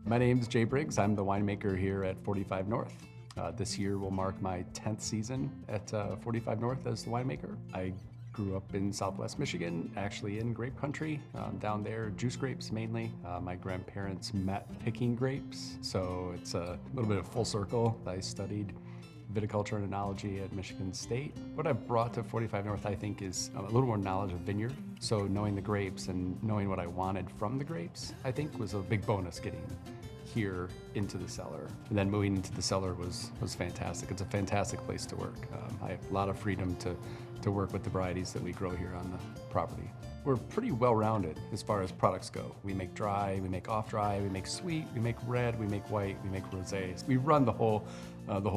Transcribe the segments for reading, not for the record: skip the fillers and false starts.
My name's Jay Briggs. I'm the winemaker here at 45 North. This year will mark my 10th season at 45 North as the winemaker. I grew up in Southwest Michigan, actually in grape country. Down there, juice grapes mainly. My grandparents met picking grapes, so it's a little bit of full circle. I studied viticulture and enology at Michigan State. What I brought to 45 North, I think, is a little more knowledge of vineyard. So knowing the grapes and knowing what I wanted from the grapes, I think was a big bonus getting here into the cellar. And then moving into the cellar was fantastic. It's a fantastic place to work. I have a lot of freedom to work with the varieties that we grow here on the property. We're pretty well-rounded as far as products go. We make dry, we make off-dry, we make sweet, we make red, we make white, we make rosés. We run the whole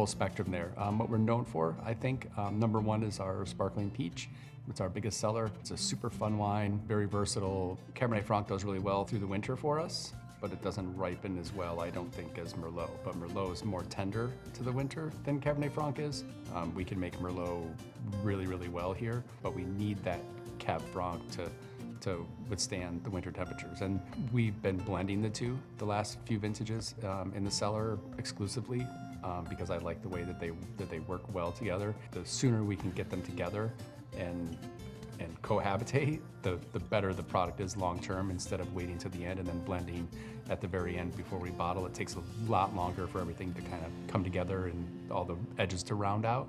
spectrum there. What we're known for, I think, number one is our sparkling peach. It's our biggest seller. It's a super fun wine, very versatile. Cabernet Franc does really well through the winter for us, but it doesn't ripen as well, I don't think, as Merlot. But Merlot is more tender to the winter than Cabernet Franc is. We can make Merlot really, really well here, but we need that Cab Franc to withstand the winter temperatures. And we've been blending the two the last few vintages in the cellar exclusively because I like the way that they work well together. The sooner we can get them together and cohabitate, the better the product is long term, instead of waiting to the end and then blending at the very end before we bottle. It takes a lot longer for everything to kind of come together and all the edges to round out.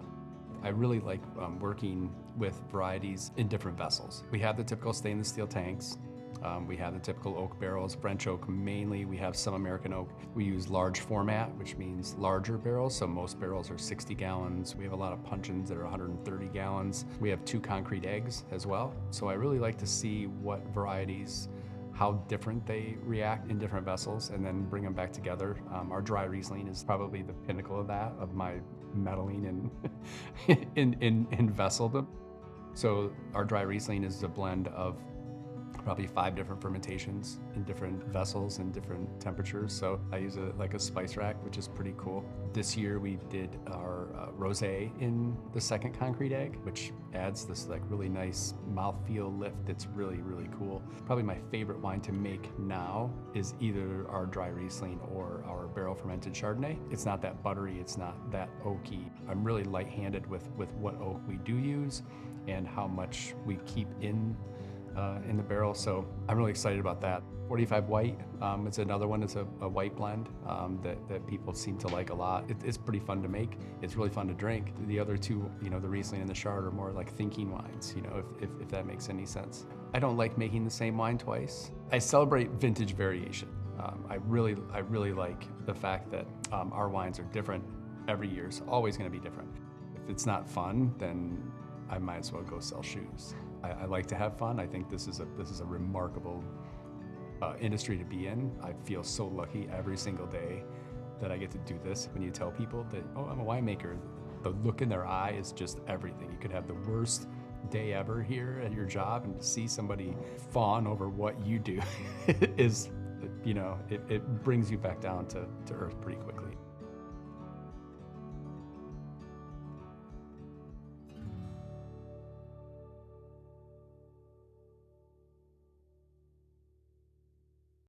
I really like working with varieties in different vessels. We have the typical stainless steel tanks. We have the typical oak barrels, French oak mainly. We have some American oak. We use large format, which means larger barrels. So most barrels are 60 gallons. We have a lot of puncheons that are 130 gallons. We have 2 concrete eggs as well. So I really like to see what varieties, how different they react in different vessels, and then bring them back together. Our dry Riesling is probably the pinnacle of that, of my meddling and in vesseldom. So our dry Riesling is a blend of probably 5 different fermentations in different vessels and different temperatures. So I use like a spice rack, which is pretty cool. This year we did our rosé in the second concrete egg, which adds this like really nice mouthfeel lift that's really, really cool. Probably my favorite wine to make now is either our dry Riesling or our barrel fermented Chardonnay. It's not that buttery, it's not that oaky. I'm really light-handed with what oak we do use and how much we keep in the barrel, so I'm really excited about that. 45 White, it's another one. It's a white blend that people seem to like a lot. It's pretty fun to make. It's really fun to drink. The other two, the Riesling and the Chard, are more like thinking wines, if that makes any sense. I don't like making the same wine twice. I celebrate vintage variation. I really like the fact that our wines are different every year. It's always going to be different. If it's not fun, then I might as well go sell shoes. I like to have fun. I think this is a remarkable industry to be in. I feel so lucky every single day that I get to do this. When you tell people that, oh, I'm a winemaker, the look in their eye is just everything. You could have the worst day ever here at your job, and to see somebody fawn over what you do is, it brings you back down to earth pretty quickly.